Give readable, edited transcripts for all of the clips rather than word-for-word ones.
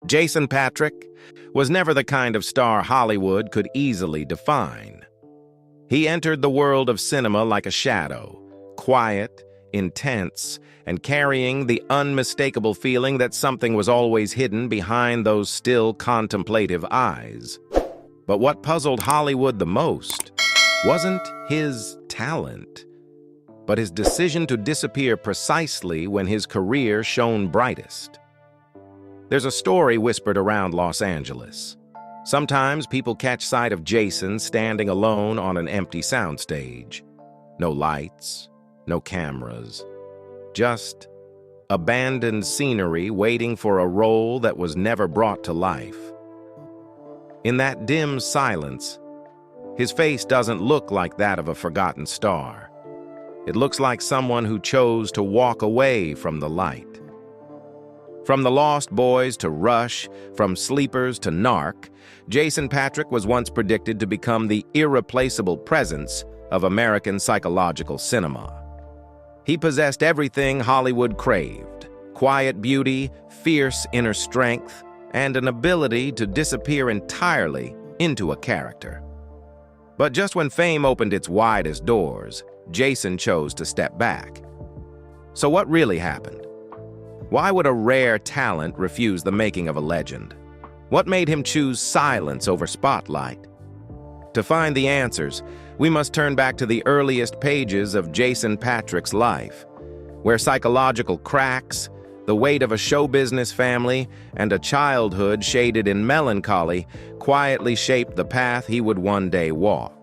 Jason Patric was never the kind of star Hollywood could easily define. He entered the world of cinema like a shadow, quiet, intense, and carrying the unmistakable feeling that something was always hidden behind those still contemplative eyes. But what puzzled Hollywood the most wasn't his talent, but his decision to disappear precisely when his career shone brightest. There's a story whispered around Los Angeles. Sometimes people catch sight of Jason standing alone on an empty soundstage. No lights, no cameras, just abandoned scenery waiting for a role that was never brought to life. In that dim silence, his face doesn't look like that of a forgotten star. It looks like someone who chose to walk away from the light. From The Lost Boys to Rush, from Sleepers to Narc, Jason Patric was once predicted to become the irreplaceable presence of American psychological cinema. He possessed everything Hollywood craved: quiet beauty, fierce inner strength, and an ability to disappear entirely into a character. But just when fame opened its widest doors, Jason chose to step back. So what really happened? Why would a rare talent refuse the making of a legend? What made him choose silence over spotlight? To find the answers, we must turn back to the earliest pages of Jason Patric's life, where psychological cracks, the weight of a show business family, and a childhood shaded in melancholy quietly shaped the path he would one day walk.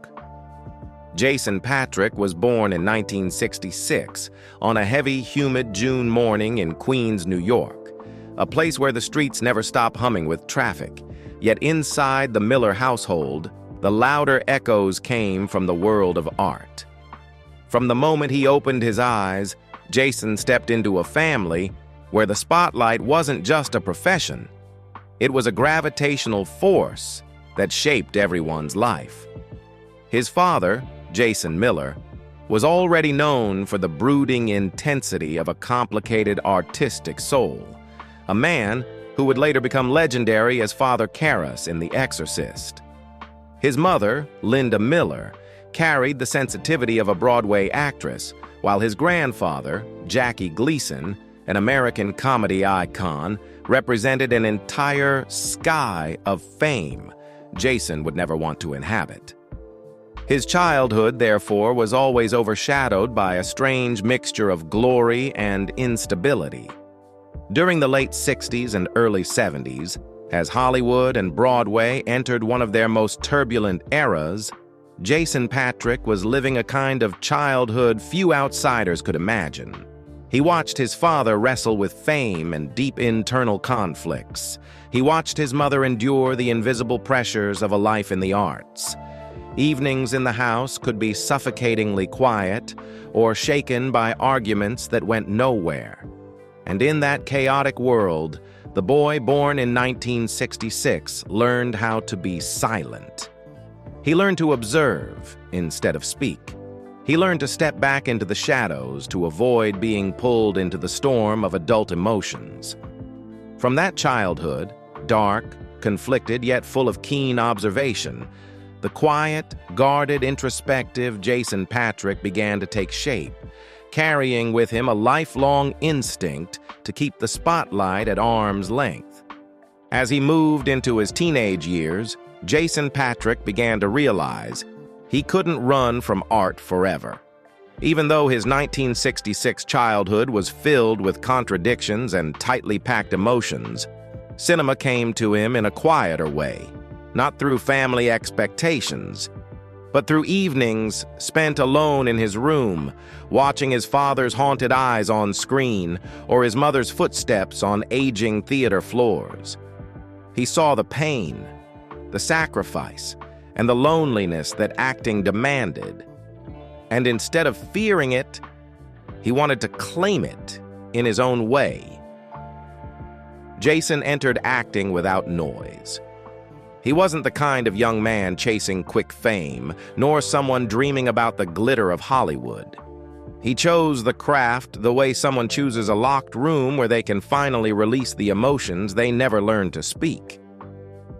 Jason Patric was born in 1966 on a heavy, humid June morning in Queens, New York, a place where the streets never stop humming with traffic. Yet inside the Miller household, the louder echoes came from the world of art. From the moment he opened his eyes, Jason stepped into a family where the spotlight wasn't just a profession. It was a gravitational force that shaped everyone's life. His father, Jason Miller, was already known for the brooding intensity of a complicated artistic soul, a man who would later become legendary as Father Karras in The Exorcist. His mother, Linda Miller, carried the sensitivity of a Broadway actress, while his grandfather, Jackie Gleason, an American comedy icon, represented an entire sky of fame Jason would never want to inhabit. His childhood, therefore, was always overshadowed by a strange mixture of glory and instability. During the late 60s and early 70s, as Hollywood and Broadway entered one of their most turbulent eras, Jason Patric was living a kind of childhood few outsiders could imagine. He watched his father wrestle with fame and deep internal conflicts. He watched his mother endure the invisible pressures of a life in the arts. Evenings in the house could be suffocatingly quiet or shaken by arguments that went nowhere. And in that chaotic world, the boy born in 1966 learned how to be silent. He learned to observe instead of speak. He learned to step back into the shadows to avoid being pulled into the storm of adult emotions. From that childhood, dark, conflicted, yet full of keen observation, the quiet, guarded, introspective Jason Patric began to take shape, carrying with him a lifelong instinct to keep the spotlight at arm's length. As he moved into his teenage years, Jason Patric began to realize he couldn't run from art forever. Even though his 1966 childhood was filled with contradictions and tightly packed emotions, cinema came to him in a quieter way, not through family expectations, but through evenings spent alone in his room, watching his father's haunted eyes on screen or his mother's footsteps on aging theater floors. He saw the pain, the sacrifice, and the loneliness that acting demanded. And instead of fearing it, he wanted to claim it in his own way. Jason entered acting without noise. He wasn't the kind of young man chasing quick fame, nor someone dreaming about the glitter of Hollywood. He chose the craft the way someone chooses a locked room where they can finally release the emotions they never learned to speak.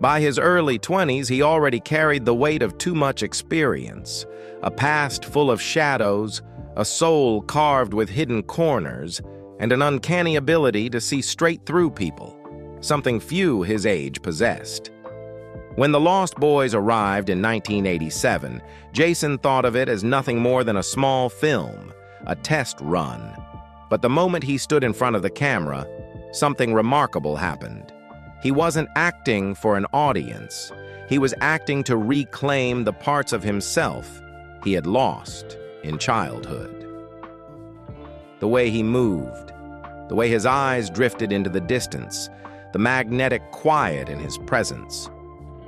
By his early 20s, he already carried the weight of too much experience, a past full of shadows, a soul carved with hidden corners, and an uncanny ability to see straight through people, something few his age possessed. When The Lost Boys arrived in 1987, Jason thought of it as nothing more than a small film, a test run. But the moment he stood in front of the camera, something remarkable happened. He wasn't acting for an audience. He was acting to reclaim the parts of himself he had lost in childhood. The way he moved, the way his eyes drifted into the distance, the magnetic quiet in his presence.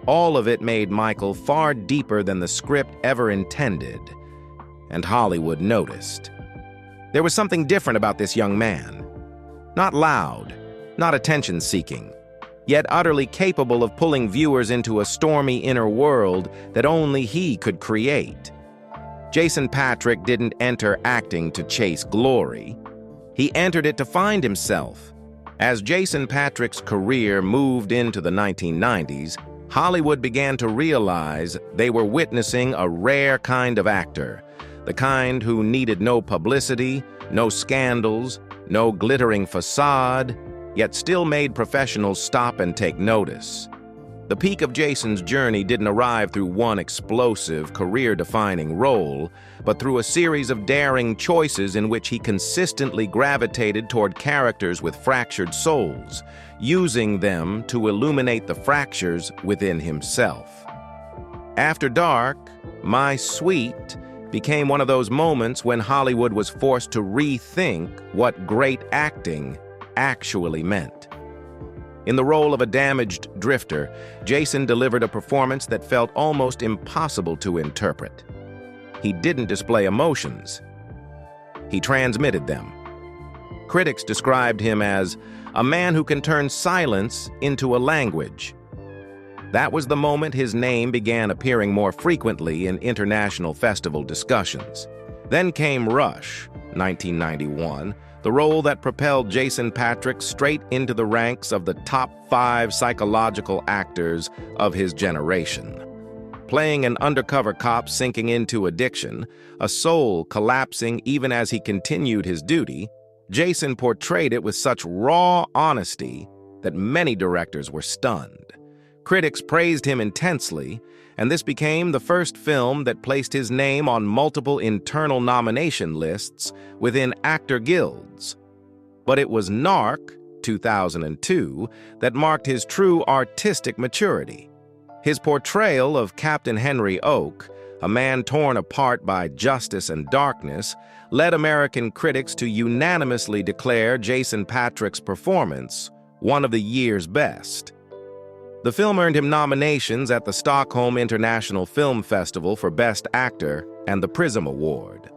All of it made Michael far deeper than the script ever intended, and Hollywood noticed. There was something different about this young man. Not loud, not attention-seeking, yet utterly capable of pulling viewers into a stormy inner world that only he could create. Jason Patric didn't enter acting to chase glory. He entered it to find himself. As Jason Patric's career moved into the 1990s, Hollywood began to realize they were witnessing a rare kind of actor, the kind who needed no publicity, no scandals, no glittering facade, yet still made professionals stop and take notice. The peak of Jason's journey didn't arrive through one explosive, career-defining role, but through a series of daring choices in which he consistently gravitated toward characters with fractured souls, using them to illuminate the fractures within himself. After Dark, My Sweet became one of those moments when Hollywood was forced to rethink what great acting actually meant. In the role of a damaged drifter, Jason delivered a performance that felt almost impossible to interpret. He didn't display emotions. He transmitted them. Critics described him as a man who can turn silence into a language. That was the moment his name began appearing more frequently in international festival discussions. Then came Rush, 1991, the role that propelled Jason Patric straight into the ranks of the top 5 psychological actors of his generation. Playing an undercover cop sinking into addiction, a soul collapsing even as he continued his duty, Jason portrayed it with such raw honesty that many directors were stunned. Critics praised him intensely, and this became the first film that placed his name on multiple internal nomination lists within actor guilds. But it was Narc, 2002, that marked his true artistic maturity. His portrayal of Captain Henry Oak, a man torn apart by justice and darkness, led American critics to unanimously declare Jason Patric's performance one of the year's best. The film earned him nominations at the Stockholm International Film Festival for Best Actor and the Prism Award,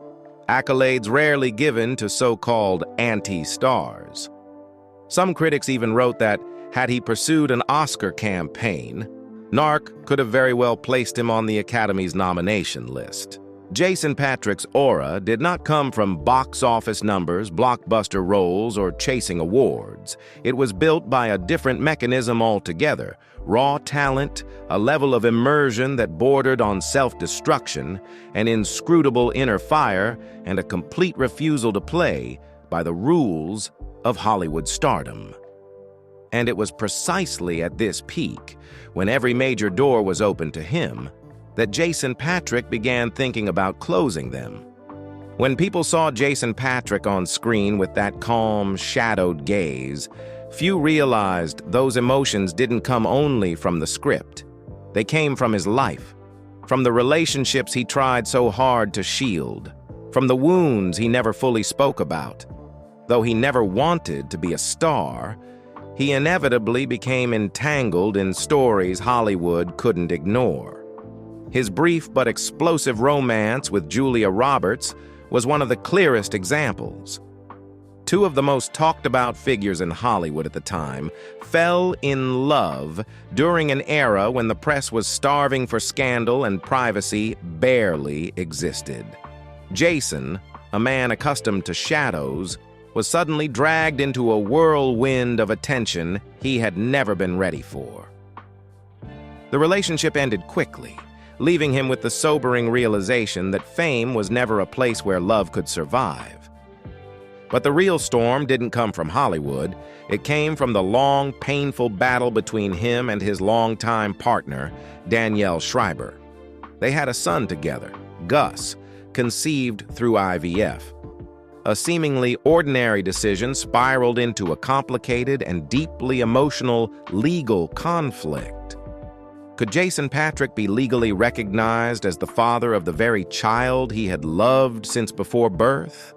accolades rarely given to so-called anti-stars. Some critics even wrote that, had he pursued an Oscar campaign, Narc could have very well placed him on the Academy's nomination list. Jason Patric's aura did not come from box office numbers, blockbuster roles, or chasing awards. It was built by a different mechanism altogether: raw talent, a level of immersion that bordered on self-destruction, an inscrutable inner fire, and a complete refusal to play by the rules of Hollywood stardom. And it was precisely at this peak, when every major door was open to him, that Jason Patric began thinking about closing them. When people saw Jason Patric on screen with that calm, shadowed gaze, few realized those emotions didn't come only from the script. They came from his life, from the relationships he tried so hard to shield, from the wounds he never fully spoke about. Though he never wanted to be a star, he inevitably became entangled in stories Hollywood couldn't ignore. His brief but explosive romance with Julia Roberts was one of the clearest examples. Two of the most talked-about figures in Hollywood at the time fell in love during an era when the press was starving for scandal and privacy barely existed. Jason a man accustomed to shadows, was suddenly dragged into a whirlwind of attention he had never been ready for. The relationship ended quickly, leaving him with the sobering realization that fame was never a place where love could survive. But the real storm didn't come from Hollywood. It came from the long, painful battle between him and his longtime partner, Danielle Schreiber. They had a son together, Gus, conceived through IVF. A seemingly ordinary decision spiraled into a complicated and deeply emotional legal conflict. Could Jason Patric be legally recognized as the father of the very child he had loved since before birth?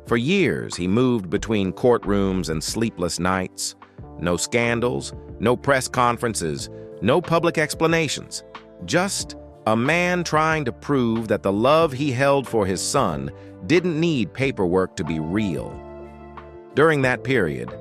For years, he moved between courtrooms and sleepless nights. No scandals, no press conferences, no public explanations. Just a man trying to prove that the love he held for his son didn't need paperwork to be real. During that period,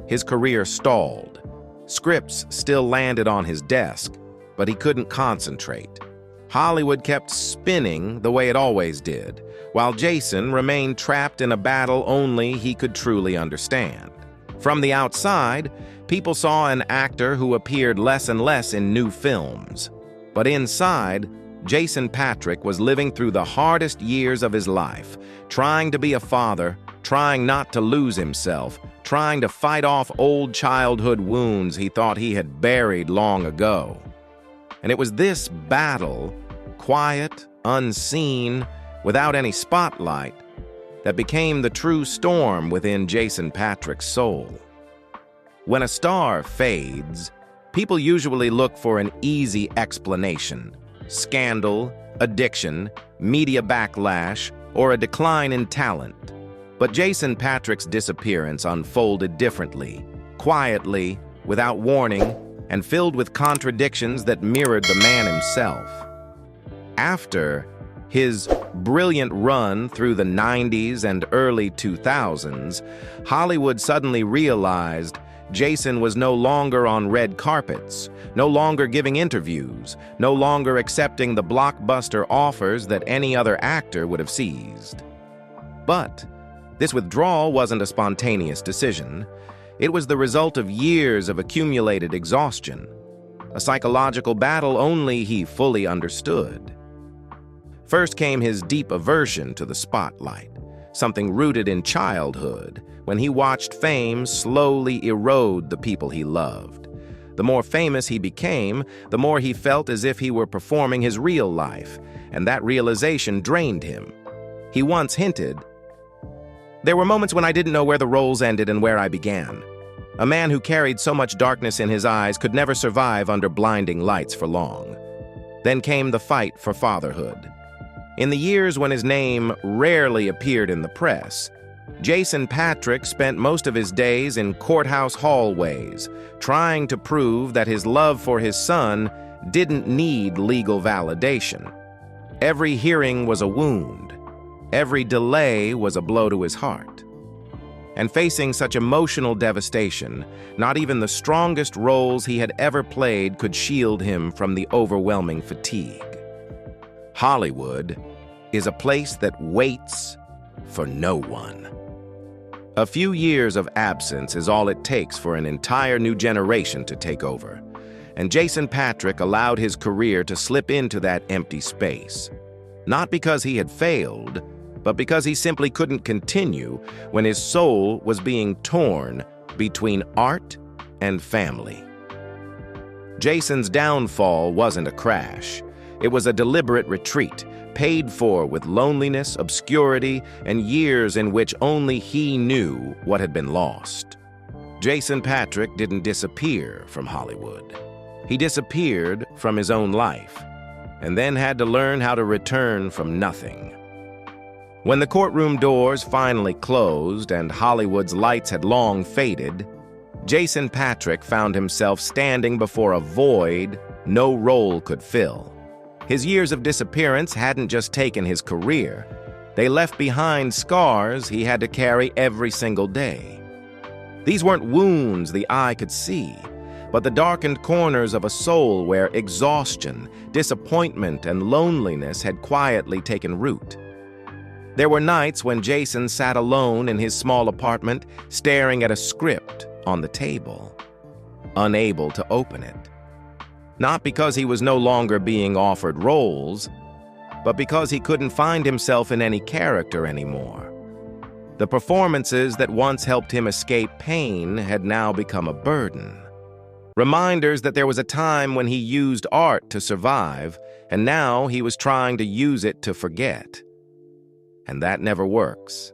his career stalled. Scripts still landed on his desk, but he couldn't concentrate. Hollywood kept spinning the way it always did, while Jason remained trapped in a battle only he could truly understand. From the outside, people saw an actor who appeared less and less in new films. But inside, Jason Patric was living through the hardest years of his life, trying to be a father, trying not to lose himself, trying to fight off old childhood wounds he thought he had buried long ago. And it was this battle, quiet, unseen, without any spotlight, that became the true storm within Jason Patric's soul. When a star fades, people usually look for an easy explanation: scandal, addiction, media backlash, or a decline in talent. But Jason Patric's disappearance unfolded differently, quietly, without warning, and filled with contradictions that mirrored the man himself. After his brilliant run through the 90s and early 2000s, Hollywood suddenly realized Jason was no longer on red carpets, no longer giving interviews, no longer accepting the blockbuster offers that any other actor would have seized. But this withdrawal wasn't a spontaneous decision. It was the result of years of accumulated exhaustion, a psychological battle only he fully understood. First came his deep aversion to the spotlight, something rooted in childhood, when he watched fame slowly erode the people he loved. The more famous he became, the more he felt as if he were performing his real life, and that realization drained him. He once hinted, "There were moments when I didn't know where the roles ended and where I began. A man who carried so much darkness in his eyes could never survive under blinding lights for long." Then came the fight for fatherhood. In the years when his name rarely appeared in the press, Jason Patric spent most of his days in courthouse hallways, trying to prove that his love for his son didn't need legal validation. Every hearing was a wound. Every delay was a blow to his heart. And facing such emotional devastation, not even the strongest roles he had ever played could shield him from the overwhelming fatigue. Hollywood is a place that waits for no one. A few years of absence is all it takes for an entire new generation to take over, and Jason Patric allowed his career to slip into that empty space. Not because he had failed, but because he simply couldn't continue when his soul was being torn between art and family. Jason's downfall wasn't a crash. It was a deliberate retreat, paid for with loneliness, obscurity, and years in which only he knew what had been lost. Jason Patric didn't disappear from Hollywood. He disappeared from his own life, and then had to learn how to return from nothing. When the courtroom doors finally closed and Hollywood's lights had long faded, Jason Patric found himself standing before a void no role could fill. His years of disappearance hadn't just taken his career. They left behind scars he had to carry every single day. These weren't wounds the eye could see, but the darkened corners of a soul where exhaustion, disappointment, and loneliness had quietly taken root. There were nights when Jason sat alone in his small apartment, staring at a script on the table, unable to open it. Not because he was no longer being offered roles, but because he couldn't find himself in any character anymore. The performances that once helped him escape pain had now become a burden. Reminders that there was a time when he used art to survive, and now he was trying to use it to forget. And that never works.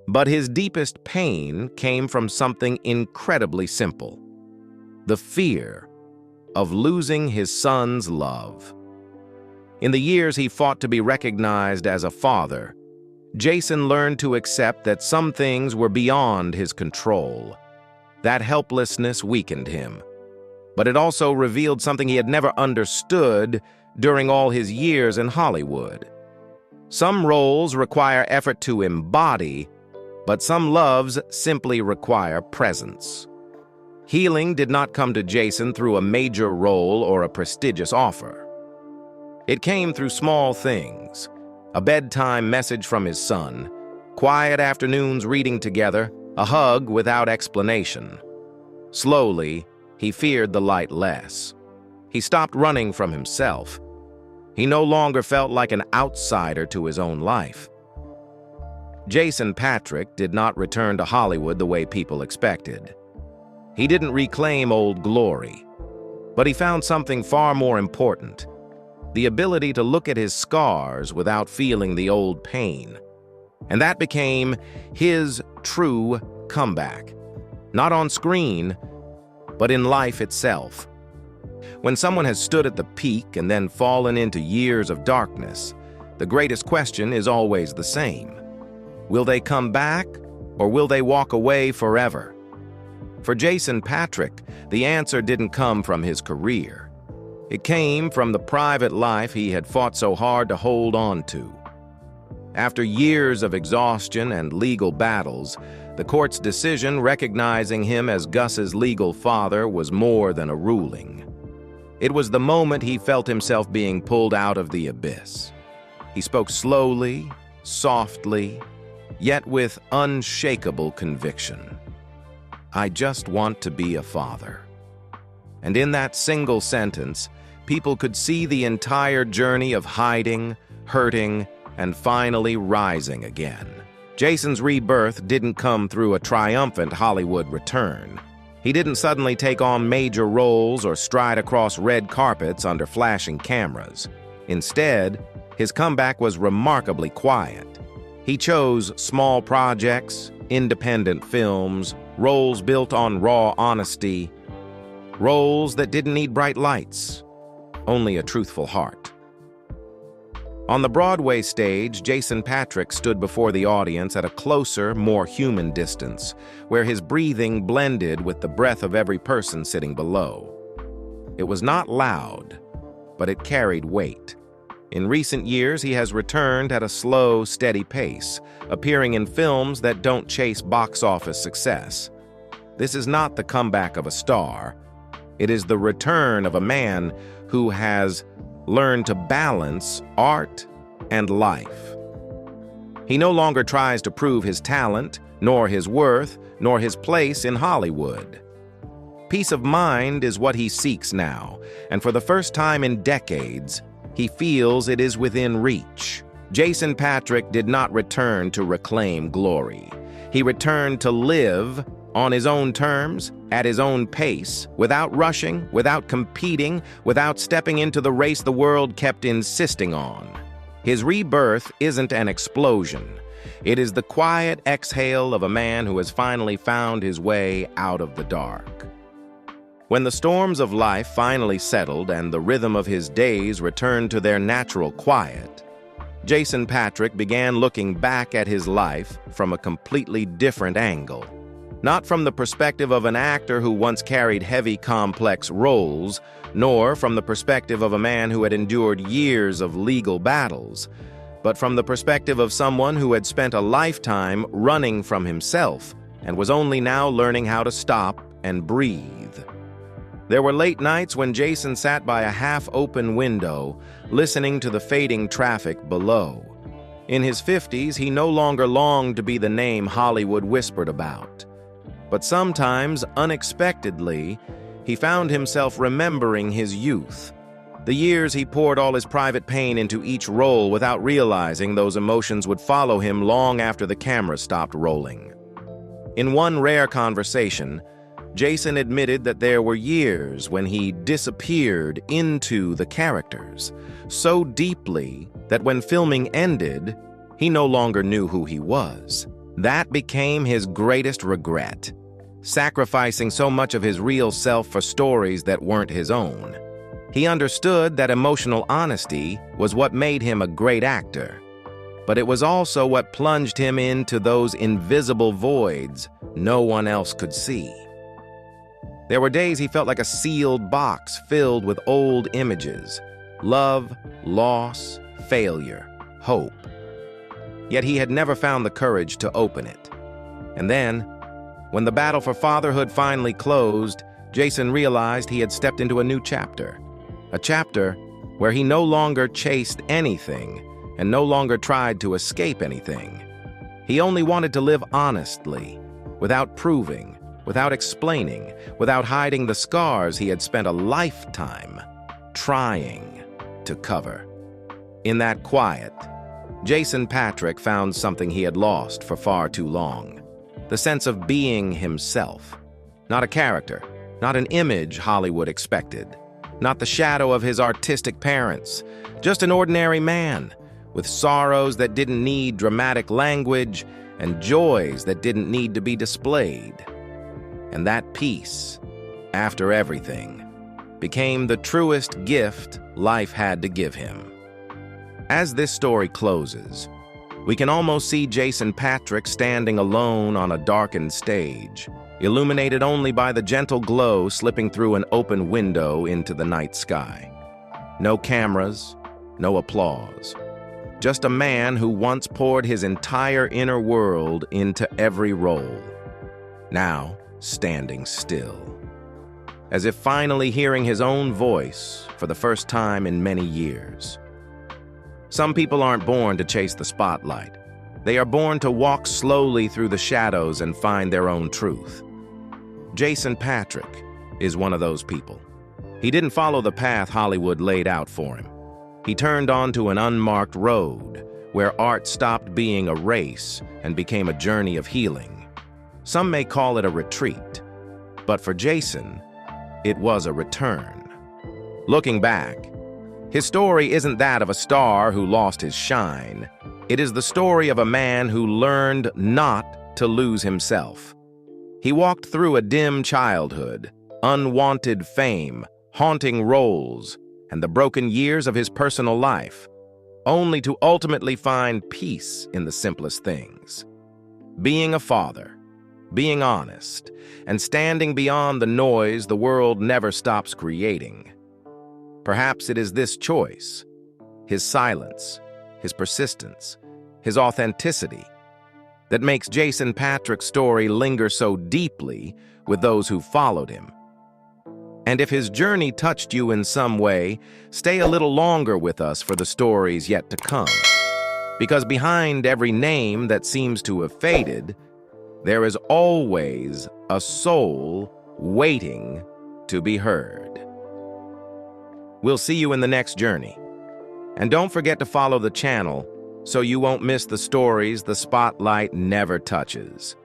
But his deepest pain came from something incredibly simple: the fear of losing his son's love. In the years he fought to be recognized as a father, Jason learned to accept that some things were beyond his control. That helplessness weakened him, but it also revealed something he had never understood during all his years in Hollywood. Some roles require effort to embody, but some loves simply require presence. Healing did not come to Jason through a major role or a prestigious offer. It came through small things: a bedtime message from his son, quiet afternoons reading together, a hug without explanation. Slowly, he feared the light less. He stopped running from himself. He no longer felt like an outsider to his own life. Jason Patric did not return to Hollywood the way people expected. He didn't reclaim old glory, but he found something far more important: the ability to look at his scars without feeling the old pain. And that became his true comeback. Not on screen, but in life itself. When someone has stood at the peak and then fallen into years of darkness, the greatest question is always the same: will they come back, or will they walk away forever? For Jason Patric, the answer didn't come from his career. It came from the private life he had fought so hard to hold on to. After years of exhaustion and legal battles, the court's decision recognizing him as Gus's legal father was more than a ruling. It was the moment he felt himself being pulled out of the abyss. He spoke slowly, softly, yet with unshakable conviction. "I just want to be a father." And in that single sentence, people could see the entire journey of hiding, hurting, and finally rising again. Jason's rebirth didn't come through a triumphant Hollywood return. He didn't suddenly take on major roles or stride across red carpets under flashing cameras. Instead, his comeback was remarkably quiet. He chose small projects, independent films, roles built on raw honesty, roles that didn't need bright lights, only a truthful heart. On the Broadway stage, Jason Patric stood before the audience at a closer, more human distance, where his breathing blended with the breath of every person sitting below. It was not loud, but it carried weight. In recent years, he has returned at a slow, steady pace, appearing in films that don't chase box office success. This is not the comeback of a star. It is the return of a man who has learned to balance art and life. He no longer tries to prove his talent, nor his worth, nor his place in Hollywood. Peace of mind is what he seeks now, and for the first time in decades, he feels it is within reach. Jason Patric did not return to reclaim glory. He returned to live on his own terms, at his own pace, without rushing, without competing, without stepping into the race the world kept insisting on. His rebirth isn't an explosion. It is the quiet exhale of a man who has finally found his way out of the dark. When the storms of life finally settled and the rhythm of his days returned to their natural quiet, Jason Patric began looking back at his life from a completely different angle. Not from the perspective of an actor who once carried heavy, complex roles, nor from the perspective of a man who had endured years of legal battles, but from the perspective of someone who had spent a lifetime running from himself and was only now learning how to stop and breathe. There were late nights when Jason sat by a half-open window, listening to the fading traffic below. In his 50s, he no longer longed to be the name Hollywood whispered about. But sometimes, unexpectedly, he found himself remembering his youth. The years he poured all his private pain into each role without realizing those emotions would follow him long after the camera stopped rolling. In one rare conversation, Jason admitted that there were years when he disappeared into the characters so deeply that when filming ended, he no longer knew who he was. That became his greatest regret, sacrificing so much of his real self for stories that weren't his own. He understood that emotional honesty was what made him a great actor, but it was also what plunged him into those invisible voids no one else could see. There were days he felt like a sealed box filled with old images: love, loss, failure, hope. Yet he had never found the courage to open it. And then, when the battle for fatherhood finally closed, Jason realized he had stepped into a new chapter. A chapter where he no longer chased anything and no longer tried to escape anything. He only wanted to live honestly, without proving, without explaining, without hiding the scars he had spent a lifetime trying to cover. In that quiet, Jason Patric found something he had lost for far too long: the sense of being himself. Not a character, not an image Hollywood expected, not the shadow of his artistic parents, just an ordinary man with sorrows that didn't need dramatic language and joys that didn't need to be displayed. And that peace, after everything, became the truest gift life had to give him. As this story closes, we can almost see Jason Patric standing alone on a darkened stage, illuminated only by the gentle glow slipping through an open window into the night sky. No cameras, no applause. Just a man who once poured his entire inner world into every role, now standing still, as if finally hearing his own voice for the first time in many years. Some people aren't born to chase the spotlight. They are born to walk slowly through the shadows and find their own truth. Jason Patric is one of those people. He didn't follow the path Hollywood laid out for him. He turned onto an unmarked road where art stopped being a race and became a journey of healing. Some may call it a retreat, but for Jason, it was a return. Looking back, his story isn't that of a star who lost his shine. It is the story of a man who learned not to lose himself. He walked through a dim childhood, unwanted fame, haunting roles, and the broken years of his personal life, only to ultimately find peace in the simplest things. Being a father, being honest, and standing beyond the noise the world never stops creating. Perhaps it is this choice, his silence, his persistence, his authenticity, that makes Jason Patric's story linger so deeply with those who followed him. And if his journey touched you in some way, stay a little longer with us for the stories yet to come. Because behind every name that seems to have faded, there is always a soul waiting to be heard. We'll see you in the next journey. And don't forget to follow the channel so you won't miss the stories the spotlight never touches.